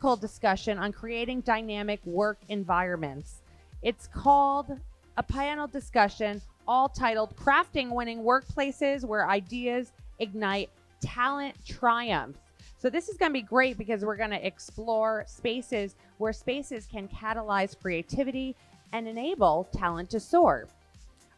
critical discussion on creating dynamic work environments. It's called a panel discussion, all titled Crafting Winning Workplaces Where Ideas Ignite Talent Triumphs. So this is going to be great because we're going to explore spaces where spaces can catalyze creativity and enable talent to soar.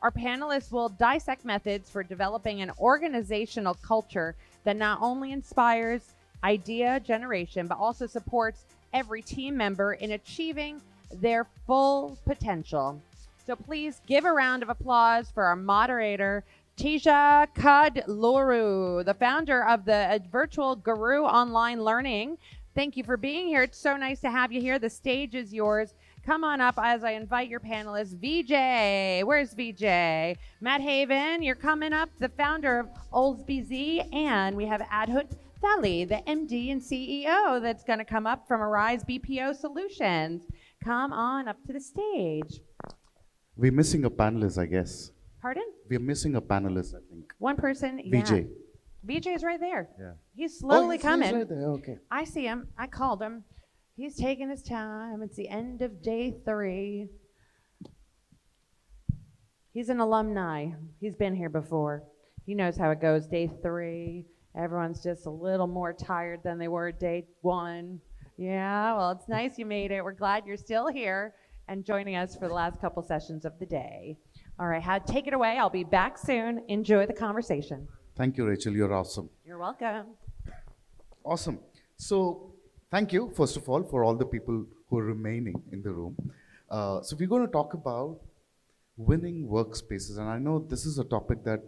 Our panelists will dissect methods for developing an organizational culture that not only inspires idea generation, but also supports every team member in achieving their full potential. So please give a round of applause for our moderator, Tisha Kadluru, the founder of the Virtual Guru Online Learning. Thank you for being here. It's so nice to have you here. The stage is yours. Come on up as I invite your panelists. VJ, where's VJ? Matt Haven, you're coming up, the founder of Oldsby Z. And we have Adhut Thali, the MD and CEO that's going to come up from Arise BPO Solutions. Come on up to the stage. We're missing a panelist, I guess. Pardon? We're missing a panelist, I think. One person, yeah. VJ. VJ's right there. Yeah. He's slowly he's coming. right there. Okay. I see him. I called him. He's taking his time. It's the end of day 3. He's an alumni. He's been here before. He knows how it goes. Day 3, everyone's just a little more tired than they were day 1. Yeah, well, it's nice you made it. We're glad you're still here and joining us for the last couple sessions of the day. All right, take it away. I'll be back soon. Enjoy the conversation. Thank you, Rachel. You're awesome. You're welcome. Awesome. So, thank you, first of all, for all the people who are remaining in the room. So, we're going to talk about winning workspaces. And I know this is a topic that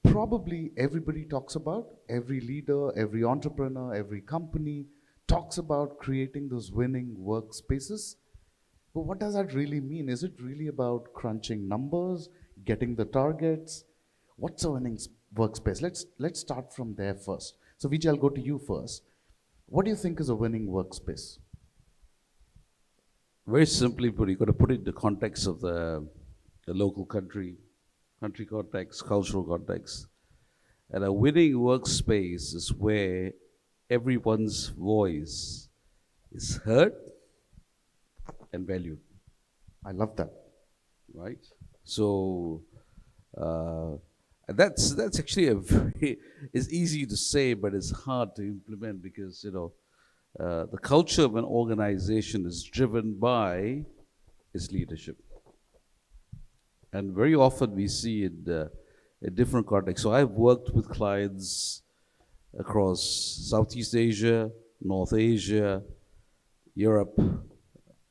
probably everybody talks about. Every leader, every entrepreneur, every company talks about creating those winning workspaces. But what does that really mean? Is it really about crunching numbers, getting the targets? What's a winning workspace? Let's start from there first. So Vijay, I'll go to you first. What do you think is a winning workspace? Very simply put, you've got to put it in the context of the local country context, cultural context. And a winning workspace is where everyone's voice is heard and valued. I love that. Right? So that's actually a very, it's easy to say, but it's hard to implement because, the culture of an organization is driven by its leadership. And very often we see it in different contexts. So I've worked with clients across Southeast Asia, North Asia, Europe,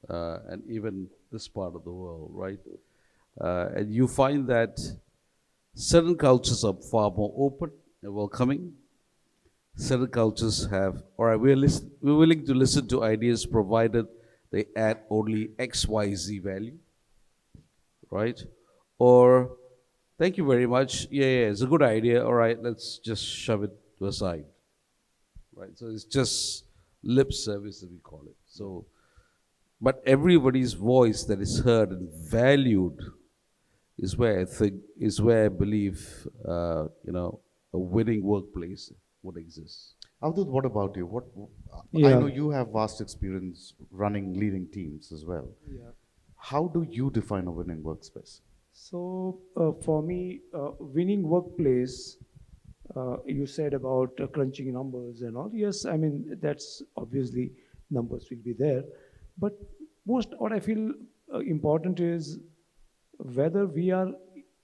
and even this part of the world, right? And you find that certain cultures are far more open and welcoming. Certain cultures we're willing to listen to ideas provided they add only XYZ value, right? Or, thank you very much, yeah, it's a good idea, all right, let's just shove it to a side, right? So it's just lip service, as we call it. So, but everybody's voice that is heard and valued is where I believe, a winning workplace would exist. Avdut, what about you? Yeah. I know you have vast experience leading teams as well. Yeah. How do you define a winning workspace? So for me, winning workplace, you said about crunching numbers and all. Yes, I mean, that's obviously numbers will be there. But what I feel important is whether we are,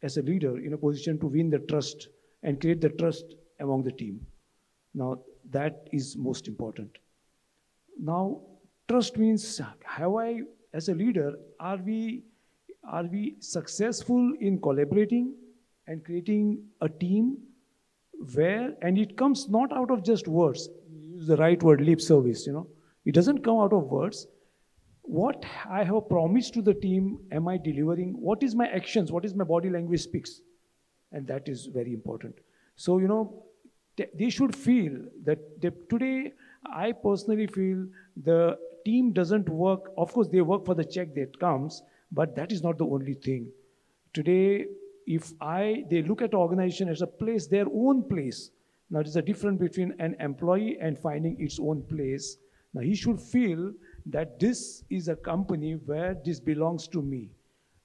as a leader, in a position to win the trust and create the trust among the team. Now, that is most important. Now, trust means, as a leader, are we successful in collaborating and creating a team and it comes not out of just words, use the right word, lip service, it doesn't come out of words. What I have promised to the team, am I delivering? What is my actions? What is my body language speaks? And that is very important. So, they should feel that today, I personally feel the team doesn't work. Of course, they work for the check that comes, but that is not the only thing. Today, they look at organization as a place, their own place. Now, there's a difference between an employee and finding its own place. Now he should feel that this is a company where this belongs to me.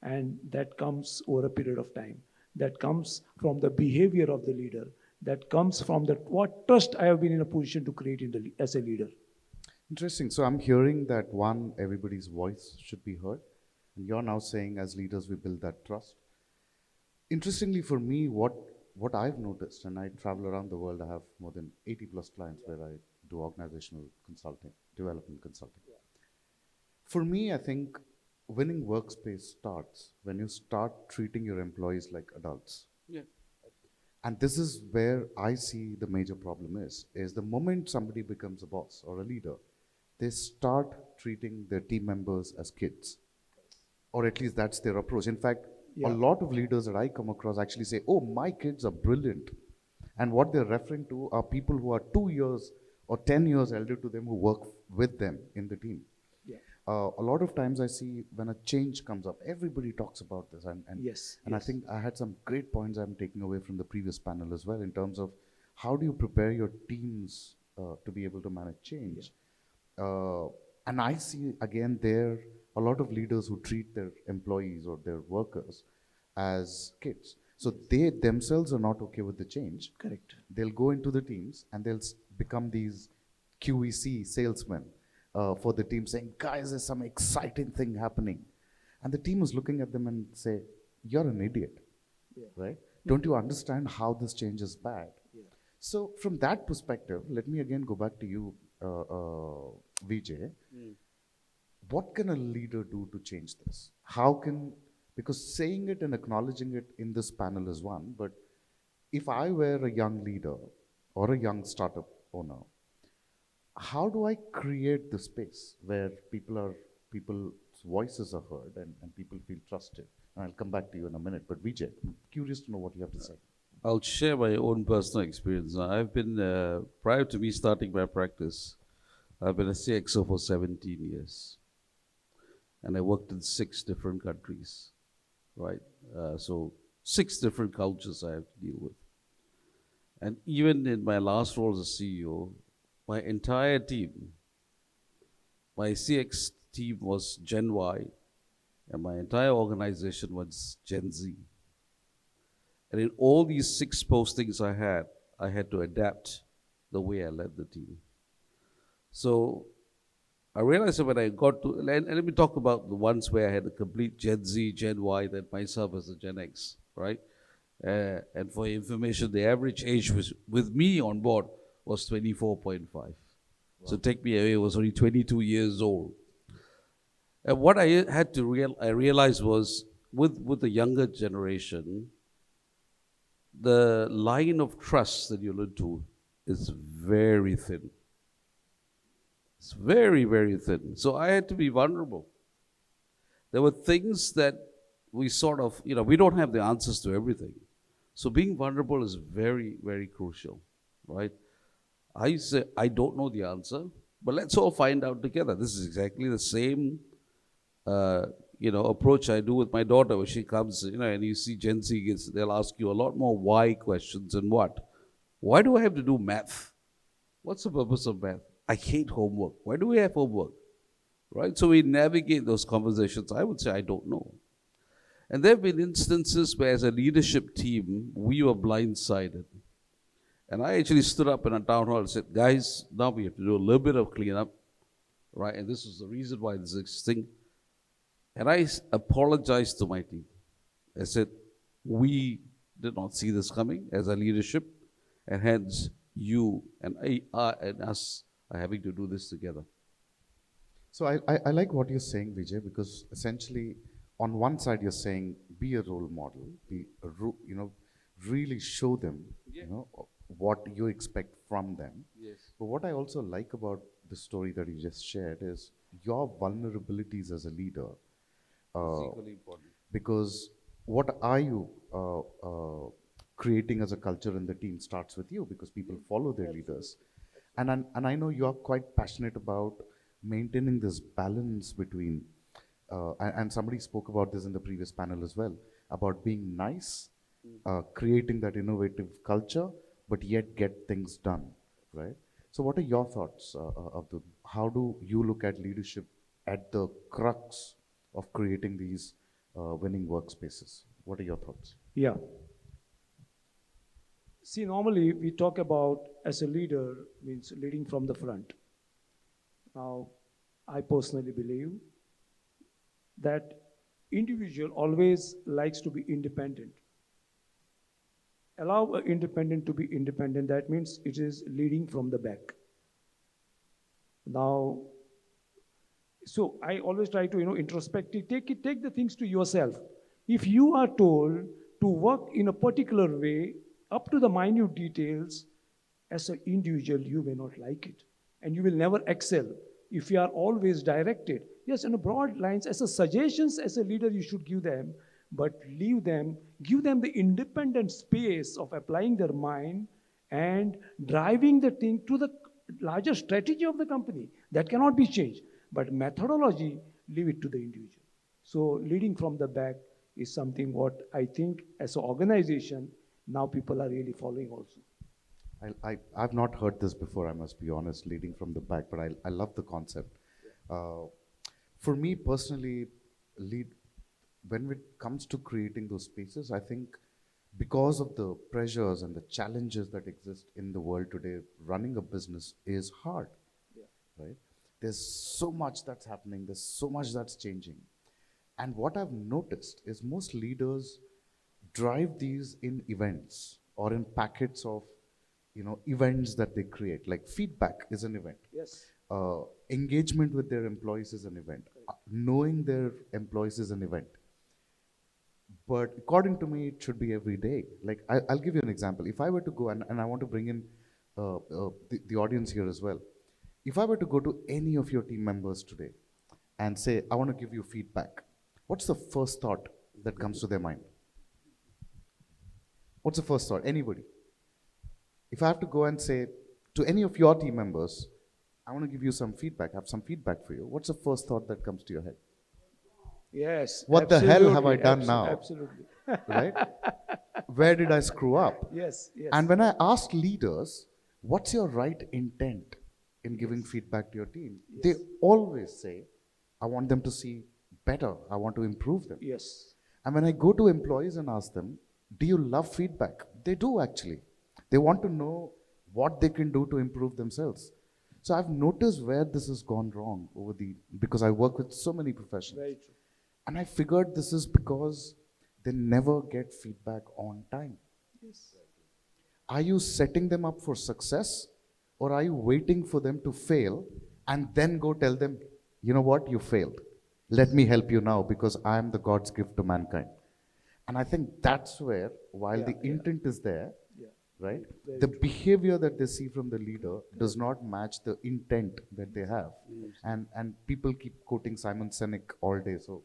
And that comes over a period of time. That comes from the behavior of the leader. That comes from the what trust I have been in a position to create as a leader. Interesting. So I'm hearing that one, everybody's voice should be heard. And you're now saying as leaders, we build that trust. Interestingly for me, what I've noticed, and I travel around the world, I have more than 80 plus clients where I do organizational consulting, development consulting. For me, I think winning workspace starts when you start treating your employees like adults. Yeah. And this is where I see the major problem is the moment somebody becomes a boss or a leader, they start treating their team members as kids. Or at least that's their approach. In fact, a lot of leaders that I come across actually say, oh, my kids are brilliant. And what they're referring to are people who are 2 years or 10 years elder to them who work with them in the team. Yeah. A lot of times I see when a change comes up, everybody talks about this. And I think I had some great points I'm taking away from the previous panel as well in terms of how do you prepare your teams to be able to manage change. And I see again there a lot of leaders who treat their employees or their workers as kids. So they themselves are not okay with the change. Correct. They'll go into the teams and they'll become these QEC salesmen for the team saying, guys, there's some exciting thing happening. And the team is looking at them and say, you're an idiot, right? Don't you understand how this change is bad? So from that perspective, let me again go back to you, Vijay. What can a leader do to change this? Because saying it and acknowledging it in this panel is one, but if I were a young leader or a young startup owner, how do I create the space where people's voices are heard and people feel trusted? And I'll come back to you in a minute, but Vijay, I'm curious to know what you have to say. I'll share my own personal experience. I've been, prior to me starting my practice, I've been a CXO for 17 years. And I worked in 6 different countries, right? So 6 different cultures I have to deal with. And even in my last role as a CEO, my entire team, my CX team was Gen Y, and my entire organization was Gen Z. And in all these 6 postings I had to adapt the way I led the team. So I realized that when I got to, and let me talk about the ones where I had a complete Gen Z, Gen Y, then myself as a Gen X, right? And for your information, the average age with me on board was 24.5. Wow. So take me away, I was only 22 years old. And what I had to I realized was with the younger generation, the line of trust that you allude to is very thin. It's very, very thin. So I had to be vulnerable. There were things that we sort of, we don't have the answers to everything. So being vulnerable is very, very crucial, right? I say, I don't know the answer, but let's all find out together. This is exactly the same, approach I do with my daughter when she comes, and you see Gen Z kids, they'll ask you a lot more why questions and what. Why do I have to do math? What's the purpose of math? I hate homework. Why do we have homework? Right? So we navigate those conversations. I would say, I don't know. And there have been instances where as a leadership team, we were blindsided. And I actually stood up in a town hall and said, guys, now we have to do a little bit of cleanup, right? And this is the reason why this is thing. And I apologized to my team. I said, we did not see this coming as a leadership, and hence you and us are having to do this together. So I like what you're saying, Vijay, because essentially on one side you're saying be a role model, really show them, what you expect from them. Yes. But what I also like about the story that you just shared is your vulnerabilities as a leader. It's equally important. Because what are you creating as a culture in the team starts with you, because people follow their leaders. And I know you're quite passionate about maintaining this balance between, and somebody spoke about this in the previous panel as well, about being nice, creating that innovative culture, but yet get things done, right? So what are your thoughts, Abdul? how do you look at leadership at the crux of creating these winning workspaces? What are your thoughts? Yeah. See, normally we talk about as a leader means leading from the front. Now, I personally believe that individual always likes to be independent. Allow an independent to be independent. That means it is leading from the back. Now, so I always try to introspective take the things to yourself. If you are told to work in a particular way up to the minute details, as an individual you may not like it and you will never excel if you are always directed. Yes, in a broad lines as a suggestions as a leader you should give them, but give them the independent space of applying their mind and driving the thing to the larger strategy of the company. That cannot be changed. But methodology, leave it to the individual. So leading from the back is something what I think as an organization, now people are really following also. I've not heard this before, I must be honest, leading from the back, but I love the concept. For me personally, when it comes to creating those spaces, I think because of the pressures and the challenges that exist in the world today, running a business is hard, right? There's so much that's happening, there's so much that's changing. And what I've noticed is most leaders drive these in events or in packets of events that they create. Like feedback is an event. Yes. Engagement with their employees is an event. Knowing their employees is an event. But according to me, it should be every day. Like I'll give you an example. If I were to go, and I want to bring in the audience here as well. If I were to go to any of your team members today and say, I want to give you feedback, what's the first thought that comes to their mind? What's the first thought? Anybody? If I have to go and say to any of your team members, I want to give you some feedback, I have some feedback for you, what's the first thought that comes to your head? Yes. What the hell have I done now? Absolutely. Right? Where did I screw up? Yes, yes. And when I ask leaders, what's your right intent in giving feedback to your team? They always say, I want them to see better. I want to improve them. Yes. And when I go to employees and ask them, do you love feedback? They do actually. They want to know what they can do to improve themselves. So I've noticed where this has gone wrong because I work with so many professionals. Very true. And I figured this is because they never get feedback on time. Yes. Are you setting them up for success, or are you waiting for them to fail and then go tell them, you know what, you failed. Let me help you now because I am the God's gift to mankind. And I think that's where, while the intent is there, right, the behavior that they see from the leader does not match the intent that they have. And people keep quoting Simon Sinek all day. So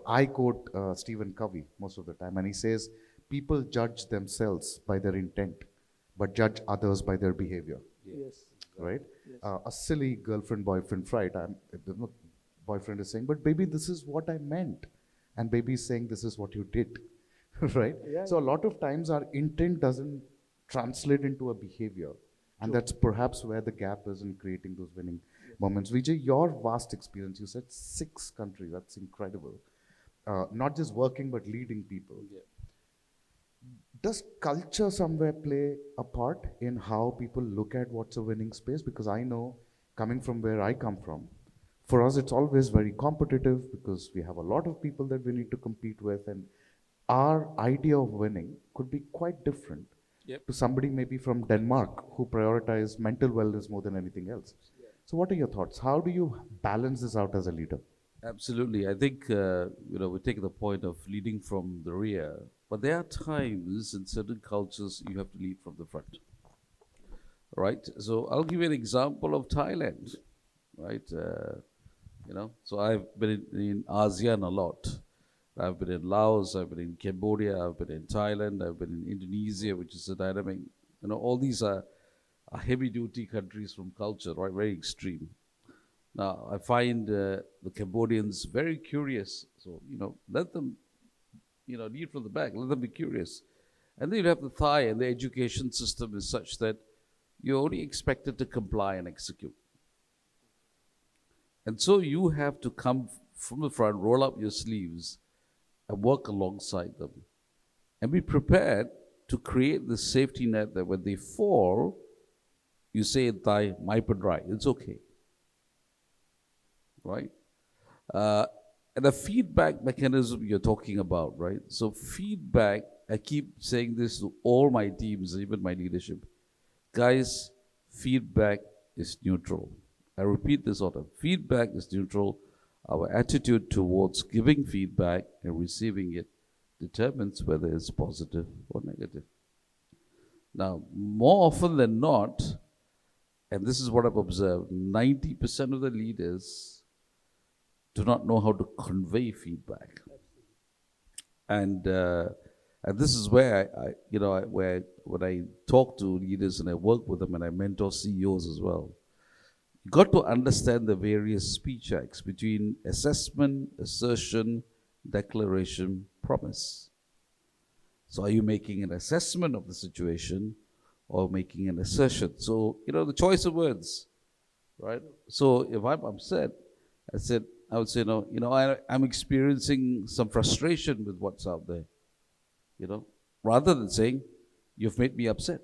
I quote Stephen Covey most of the time, and he says, people judge themselves by their intent, but judge others by their behavior. Yes. Right? Yes. A silly girlfriend-boyfriend fight, boyfriend is saying, but baby, this is what I meant. And baby is saying, this is what you did. Right? Yeah, So a lot of times our intent doesn't translate into a behavior. And that's perhaps where the gap is in creating those winning moments. Vijay, your vast experience, you said 6 countries, that's incredible. Not just working, but leading people. Yeah. Does culture somewhere play a part in how people look at what's a winning space? Because I know, coming from where I come from, for us it's always very competitive because we have a lot of people that we need to compete with, and our idea of winning could be quite different to somebody maybe from Denmark who prioritize mental wellness more than anything else. So what are your thoughts? How do you balance this out as a leader? Absolutely. I think, we take the point of leading from the rear, but there are times in certain cultures you have to lead from the front. Right? So I'll give you an example of Thailand. Right? So I've been in ASEAN a lot. I've been in Laos, I've been in Cambodia, I've been in Thailand, I've been in Indonesia, which is a dynamic, all these are heavy-duty countries from culture, right? Very extreme. Now, I find the Cambodians very curious. So, let them, lead from the back, let them be curious. And then you have the Thai, and the education system is such that you're only expected to comply and execute. And so you have to come from the front, roll up your sleeves, and work alongside them. And be prepared to create the safety net that when they fall, you say, "Thai, my padrai." It's okay, right? And the feedback mechanism you're talking about, right? So feedback, I keep saying this to all my teams, even my leadership. Guys, feedback is neutral. I repeat this order. Feedback is neutral. Our attitude towards giving feedback and receiving it determines whether it's positive or negative. Now, more often than not, and this is what I've observed, 90% of the leaders do not know how to convey feedback. And this is where when I talk to leaders and I work with them and I mentor CEOs as well, you got to understand the various speech acts between assessment, assertion, declaration, promise. So are you making an assessment of the situation or making an assertion? So, the choice of words, right? So if I'm upset, I would say, no, I'm experiencing some frustration with what's out there, rather than saying, "You've made me upset."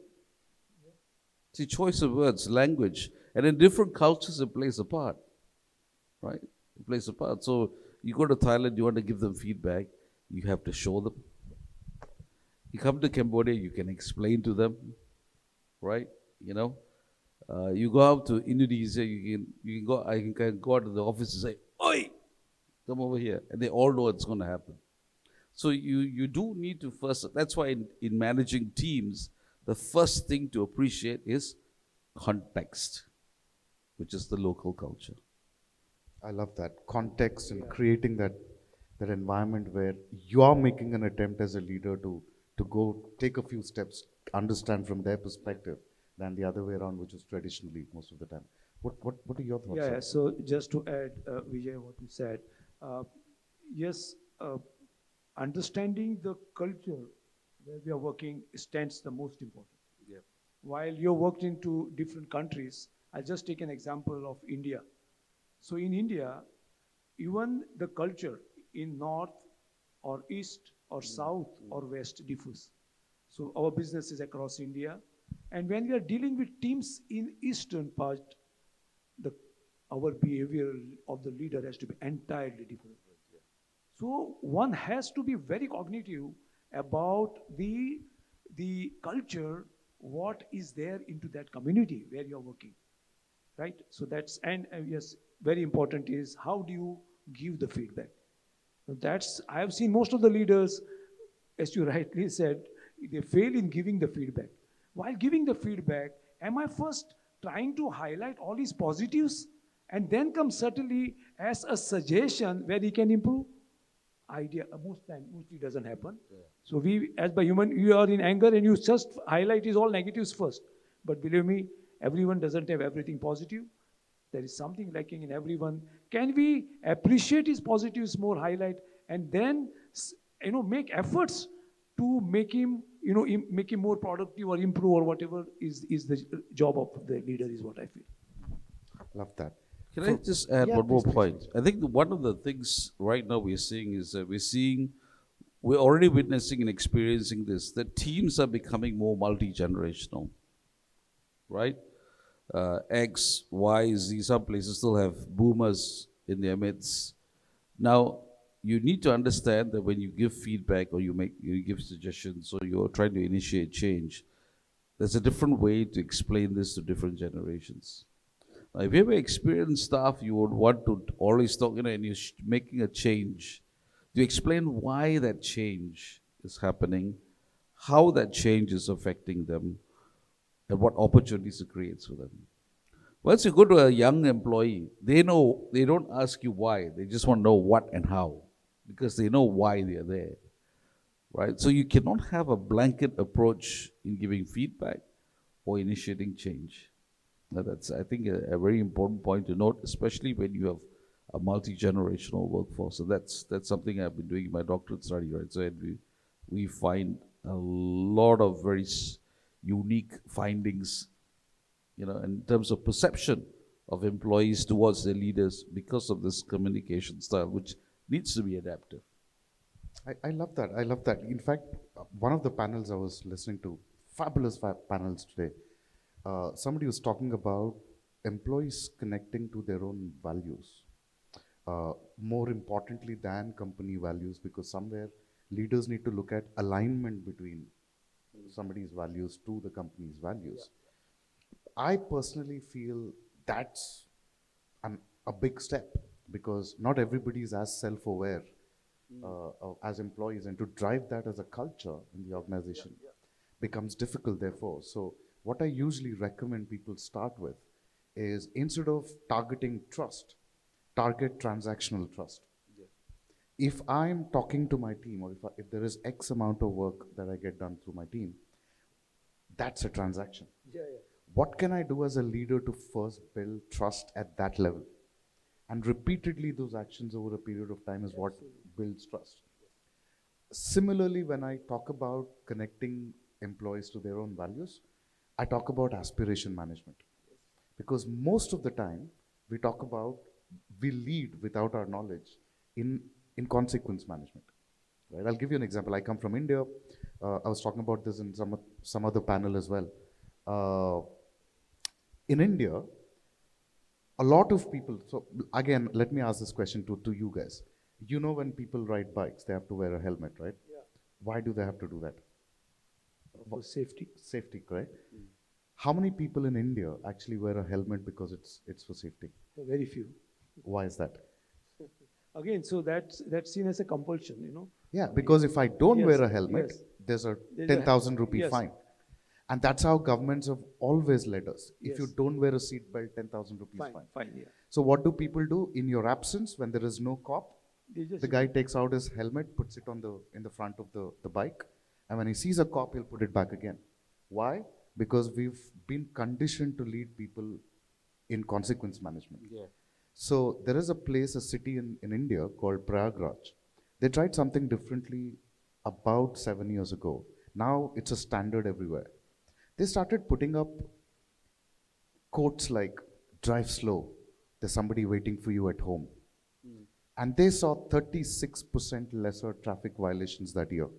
See, choice of words, language, and in different cultures it plays a part, right? It plays a part. So you go to Thailand, you want to give them feedback, you have to show them. You come to Cambodia, you can explain to them, right? You go out to Indonesia, I can go out to the office and say, "Oi, come over here," and they all know what's going to happen. So you do need to first. That's why in managing teams, the first thing to appreciate is context, which is the local culture. I love that context and creating that environment where you are making an attempt as a leader to go take a few steps, understand from their perspective, than the other way around, which is traditionally most of the time. What are your thoughts? Yeah, so just to add, Vijay, what you said, yes, understanding the culture where we are working stands the most important. Yeah. While you're worked into different countries, I'll just take an example of India. So in India, even the culture in north or east or south or west differs. So our business is across India. And when we are dealing with teams in eastern part, our behavior of the leader has to be entirely different. So one has to be very cognitive about the culture, what is there into that community where you're working, right? So that's, and yes, very important is how do you give the feedback? I have seen most of the leaders, as you rightly said, they fail in giving the feedback. While giving the feedback, am I first trying to highlight all his positives and then come certainly as a suggestion where he can improve? Mostly doesn't happen. Yeah. So we, as by human, you are in anger and you just highlight his all negatives first. But believe me, everyone doesn't have everything positive. There is something lacking in everyone. Can we appreciate his positives more, highlight, and then make efforts to make him more productive or improve or whatever is the job of the leader, is what I feel. Love that. Can I just add one more point? I think one of the things right now we're seeing is that we're already witnessing and experiencing this, that teams are becoming more multi-generational, right? X, Y, Z, some places still have boomers in their midst. Now, you need to understand that when you give feedback or you give suggestions or you're trying to initiate change, there's a different way to explain this to different generations. Now, if you ever experienced staff, you would want to always talk, and you're making a change, to explain why that change is happening, how that change is affecting them, and what opportunities it creates for them. Once you go to a young employee, they don't ask you why, they just want to know what and how, because they know why they're there, right? So you cannot have a blanket approach in giving feedback or initiating change. Now that's, I think, a very important point to note, especially when you have a multi-generational workforce. So that's something I've been doing in my doctorate study, right? So we find a lot of very unique findings, in terms of perception of employees towards their leaders because of this communication style, which needs to be adaptive. I love that. I love that. In fact, one of the panels I was listening to, fabulous panels today, somebody was talking about employees connecting to their own values. More importantly than company values, because somewhere leaders need to look at alignment between somebody's values to the company's values. I personally feel that's a big step, because not everybody is as self-aware as employees, and to drive that as a culture in the organization becomes difficult therefore. So what I usually recommend people start with is, instead of targeting trust, target transactional trust. If I'm talking to my team, or if there is X amount of work that I get done through my team, that's a transaction. What can I do as a leader to first build trust at that level? And repeatedly, those actions over a period of time is what builds trust. Similarly, when I talk about connecting employees to their own values, I talk about aspiration management. Because most of the time, we lead without our knowledge in consequence management. Right? I'll give you an example. I come from India. I was talking about this in some other panel as well. In India, a lot of people, so again, let me ask this question to you guys. You know, when people ride bikes, they have to wear a helmet, right? Yeah. Why do they have to do that? For safety. Safety, correct? How many people in India actually wear a helmet because it's for safety? Very few. Why is that? Again, so that's seen as a compulsion, you know. Yeah, because if I don't Yes, wear a helmet, yes. there's a There's a 10,000 rupee yes. fine. And that's how governments have always led us. If you Yes. don't wear a seat belt, 10,000 rupees Fine, fine. fine, yeah. So what do people do? In your absence, when there is no cop, They just the guy takes out his helmet, puts it in the front of the bike, and when he sees a cop, he'll put it back again. Why? Because we've been conditioned to lead people in consequence management. Yeah. So there is a city in India called Prayagraj. They tried something differently about 7 years ago. Now it's a standard everywhere. They started putting up quotes like, drive slow, there's somebody waiting for you at home. And they saw 36% lesser traffic violations that year.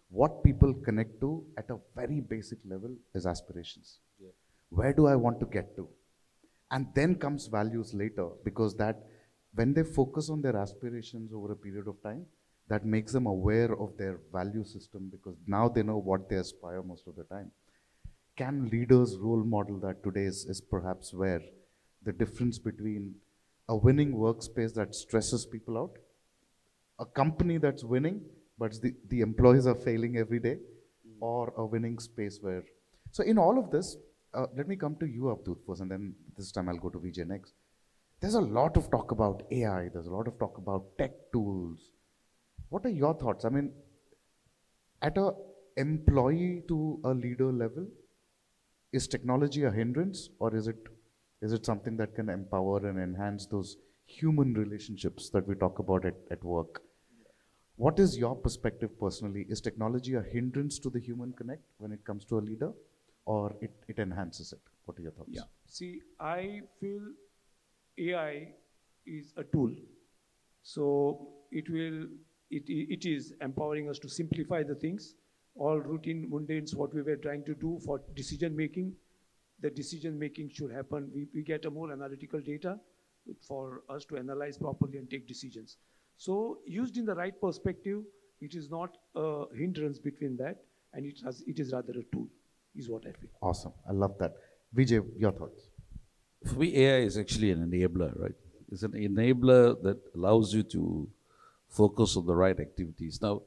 What people connect to at a very basic level is aspirations. Yeah. Where do I want to get to? And then comes values later, because that when they focus on their aspirations over a period of time, that makes them aware of their value system, because now they know what they aspire most of the time. Can leaders role model that today is perhaps where the difference between a winning workspace that stresses people out, a company that's winning, but the employees are failing every day, or a winning space where... So in all of this, let me come to you, Abdul, first, and then this time I'll go to Vijay next. There's a lot of talk about AI, there's a lot of talk about tech tools. What are your thoughts? I mean, at a employee to a leader level, is technology a hindrance, or is it something that can empower and enhance those human relationships that we talk about at work? What is your perspective personally? Is technology a hindrance to the human connect when it comes to a leader, or it enhances it? What are your thoughts? Yeah. See, I feel AI is a tool. So it is empowering us to simplify the things. All routine mundanes, what we were trying to do for decision making, the decision making should happen. We get a more analytical data for us to analyze properly and take decisions. So used in the right perspective, it is not a hindrance between that, and it is rather a tool, is what I feel. Awesome. I love that. Vijay, your thoughts? For me, AI is actually an enabler, right? It's an enabler that allows you to focus on the right activities. Now,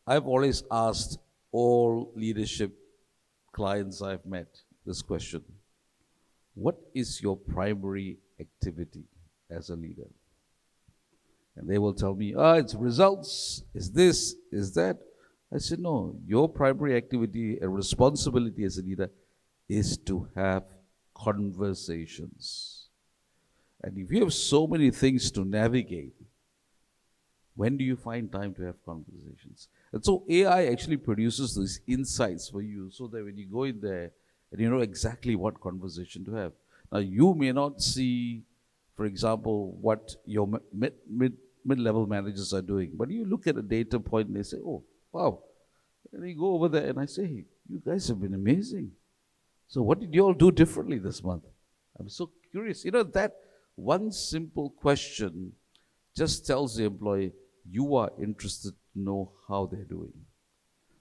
I've always asked all leadership clients I've met this question: what is your primary activity as a leader? And they will tell me, it's results, is this, is that. I said, no, your primary activity and responsibility as a leader is to have conversations. And if you have so many things to navigate, when do you find time to have conversations? And so AI actually produces these insights for you, so that when you go in there and you know exactly what conversation to have. Now, you may not see, for example, what your mid-level managers are doing, but you look at a data point and they say, oh, wow. And you go over there and I say, hey, you guys have been amazing. So what did you all do differently this month? I'm so curious. That one simple question just tells the employee, you are interested to know how they're doing.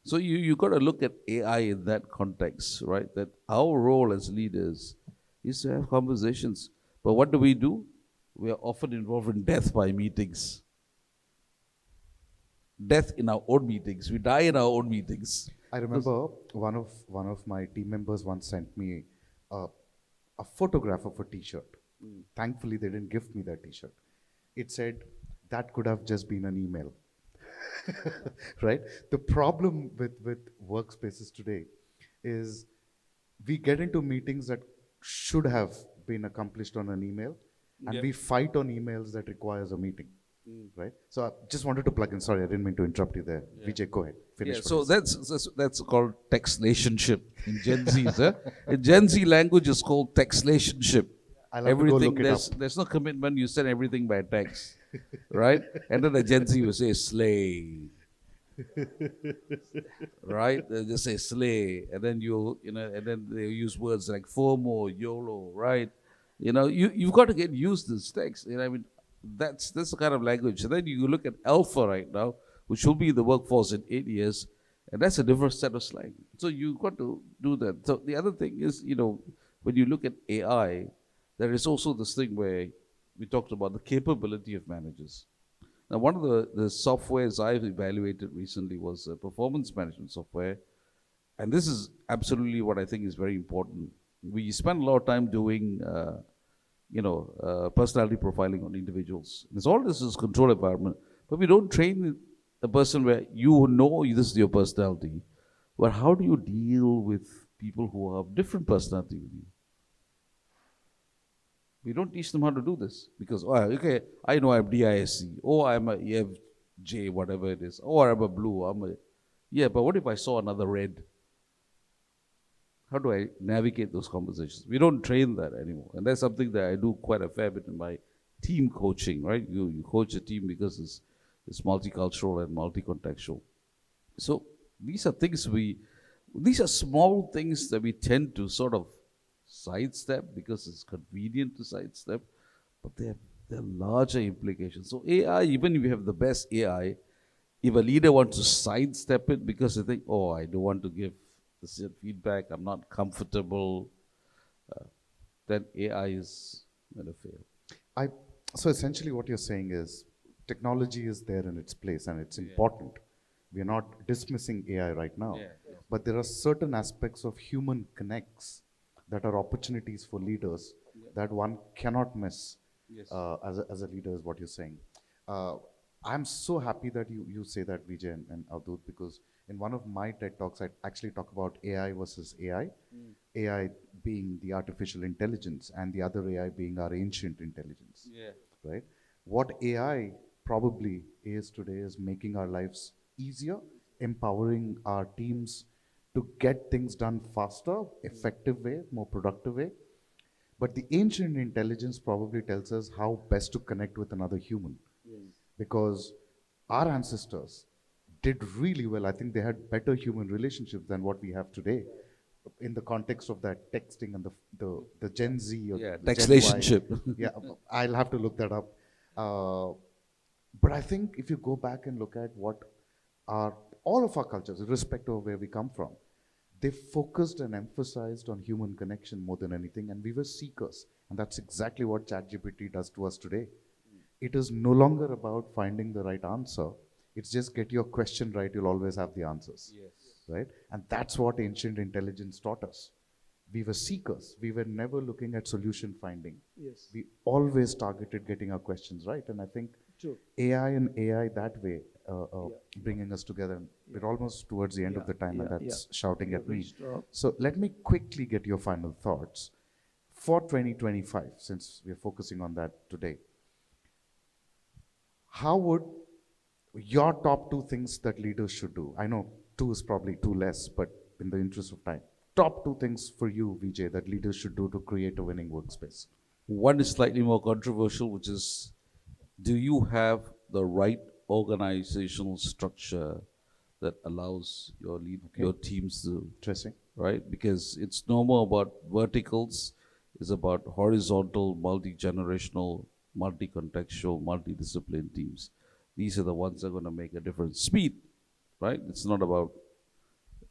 So you got to look at AI in that context, right? That our role as leaders is to have conversations. But what do? We are often involved in death by meetings. Death in our own meetings. We die in our own meetings. I remember one of my team members once sent me a, a photograph of a T-shirt. Thankfully, they didn't gift me that T-shirt. It said that could have just been an email. Right? The problem with workspaces today is we get into meetings that should have been accomplished on an email, and Yep. we fight on emails that requires a meeting. Right? So I just wanted to plug in. Sorry, I didn't mean to interrupt you there. Vijay, go ahead. Finish. Yeah, what so you're saying. that's called textlationship in Gen Z's. In Gen Z language, is called textlationship. I'll have to go Everything look it up. there's no commitment. You send everything by text, right? And then the Gen Z will say slay, right? They just say slay, and then and then they use words like FOMO, YOLO, right? You've got to get used to this text. I mean, that's the kind of language. And then you look at alpha right now, which will be in the workforce in 8 years, and that's a different set of slang. So you've got to do that. So the other thing is, when you look at AI, there is also this thing where we talked about the capability of managers. Now, one of the softwares I've evaluated recently was a performance management software, and this is absolutely what I think is very important. We spend a lot of time doing personality profiling on individuals. It's all this is control environment, but we don't train the person where this is your personality. But how do you deal with people who have different personality with you? We don't teach them how to do this because, okay, I know I'm DISC, I'm a EFJ, whatever it is, I'm a blue, but what if I saw another red? How do I navigate those conversations? We don't train that anymore. And that's something that I do quite a fair bit in my team coaching, right? You coach a team because it's multicultural and multi-contextual. So these are small things that we tend to sort of sidestep because it's convenient to sidestep, but they're larger implications. So AI, even if you have the best AI, if a leader wants to sidestep it because they think, I don't want to give this feedback, I'm not comfortable, then AI is going to fail. So essentially what you're saying is technology is there in its place and it's important. We are not dismissing AI right now, but there are certain aspects of human connects that are opportunities for leaders that one cannot miss as a leader is what you're saying. I'm so happy that you say that, Vijay and Avdut, because in one of my TED Talks, I actually talk about AI versus AI. AI being the artificial intelligence and the other AI being our ancient intelligence, right? What AI probably is today is making our lives easier, empowering our teams to get things done faster, effective way, more productive way. But the ancient intelligence probably tells us how best to connect with another human. Because our ancestors did really well. I think they had better human relationships than what we have today. In the context of that texting and the Gen Z or the Gen Y. Textlationship. Yeah, I'll have to look that up. But I think if you go back and look at what all of our cultures, irrespective of where we come from, they focused and emphasized on human connection more than anything, and we were seekers. And that's exactly what ChatGPT does to us today. It is no longer about finding the right answer. It's just get your question right, you'll always have the answers. Right? And that's what ancient intelligence taught us. We were seekers. We were never looking at solution finding. We always targeted getting our questions right. And I think AI and AI that way, bringing us together. We're almost towards the end of the time, and that's shouting at me. So let me quickly get your final thoughts for 2025, since we're focusing on that today. How would your top 2 things that leaders should do? I know 2 is probably too less, but in the interest of time, top 2 things for you, Vijay, that leaders should do to create a winning workspace? One is slightly more controversial, which is, do you have the right organizational structure that allows your teams to, Interesting. right? Because it's no more about verticals, it's about horizontal, multi-generational, multi-contextual, multi-discipline teams. These are the ones that are going to make a difference. Speed, right? It's not about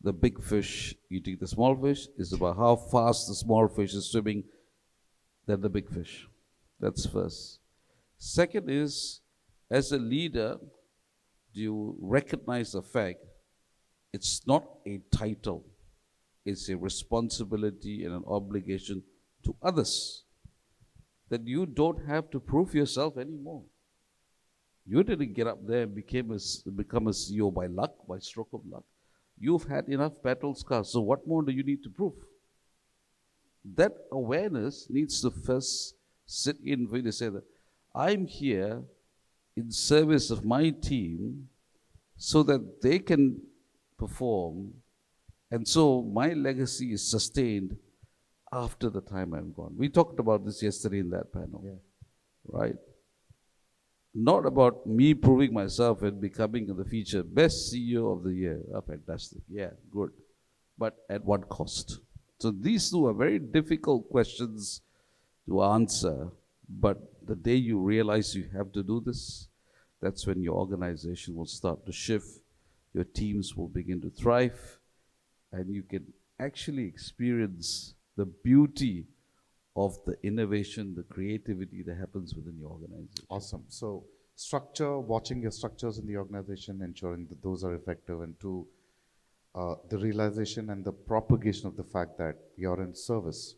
the big fish eating the small fish. It's about how fast the small fish is swimming than the big fish. That's first. Second is, as a leader, do you recognize the fact it's not a title, it's a responsibility and an obligation to others, that you don't have to prove yourself anymore. You didn't get up there and become a CEO by luck, by stroke of luck. You've had enough battle scars, so what more do you need to prove? That awareness needs to first sit in for you to say that I'm here in service of my team so that they can perform, and so my legacy is sustained after the time I'm gone. We talked about this yesterday in that panel, right? Not about me proving myself and becoming in the future best CEO of the year. Oh, fantastic. Yeah, good. But at what cost? So these two are very difficult questions to answer. But the day you realize you have to do this, that's when your organization will start to shift. Your teams will begin to thrive. And you can actually experience the beauty of the innovation, the creativity that happens within your organization. Awesome. So structure, watching your structures in the organization, ensuring that those are effective, and two, the realization and the propagation of the fact that you're in service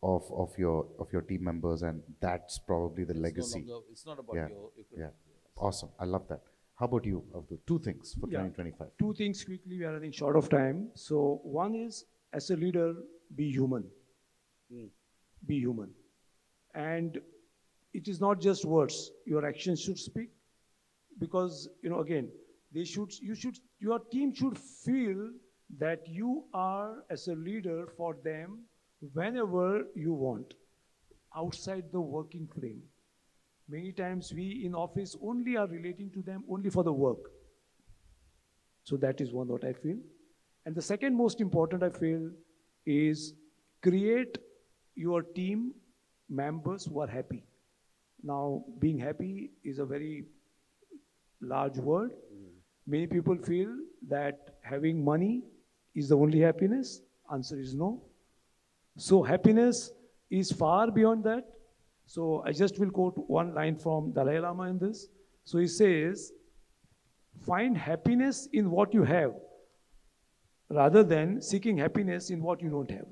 of your team members, and that's probably the legacy. It's not about Yeah. your Awesome. I love that. How about you, Abdul? 2 things for 2025. 2 things quickly, we are running short of time. So one is, as a leader, be human. Be human. And it is not just words. Your actions should speak. Because, again, your team should feel that you are, as a leader, for them whenever you want, outside the working frame. Many times we in office only are relating to them only for the work. So that is one what I feel. And the second most important I feel is create your team members who are happy. Now, being happy is a very large word. Many people feel that having money is the only happiness. Answer is no. So happiness is far beyond that. So I just will quote one line from Dalai Lama in this. So he says, find happiness in what you have rather than seeking happiness in what you don't have.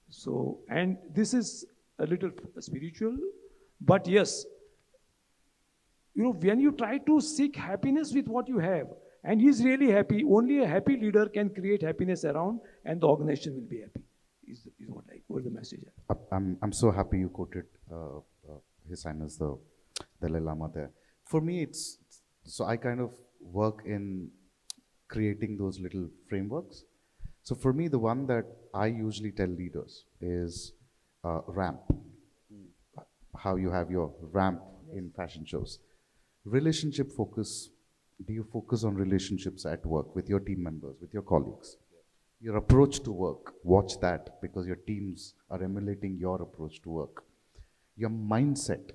So, and this is a little spiritual, but yes, when you try to seek happiness with what you have, and he's really happy, only a happy leader can create happiness around, and the organization will be happy, is what the message is. I'm so happy you quoted His Highness the Dalai Lama there. For me, so I kind of work in creating those little frameworks. So for me, the one that I usually tell leaders is ramp. How you have your ramp in fashion shows. Relationship focus. Do you focus on relationships at work with your team members, with your colleagues? Your approach to work, watch that, because your teams are emulating your approach to work. Your mindset,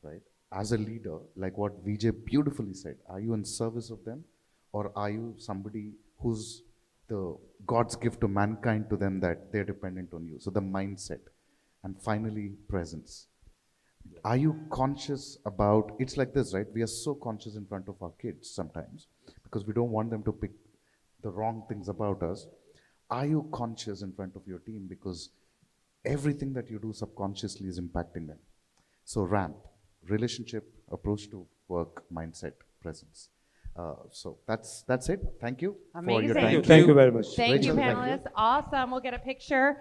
right? As a leader, like what Vijay beautifully said, are you in service of them, or are you somebody who's the God's gift to mankind to them, that they're dependent on you? So the mindset. And finally, presence. Are you conscious about, it's like this, right? We are so conscious in front of our kids sometimes because we don't want them to pick the wrong things about us. Are you conscious in front of your team, because everything that you do subconsciously is impacting them? So ramp, relationship, approach to work, mindset, presence. So that's it. Thank you for your Amazing. time. Thank you very much. Thank you, Rachel, thank panelists. Awesome. We'll get a picture.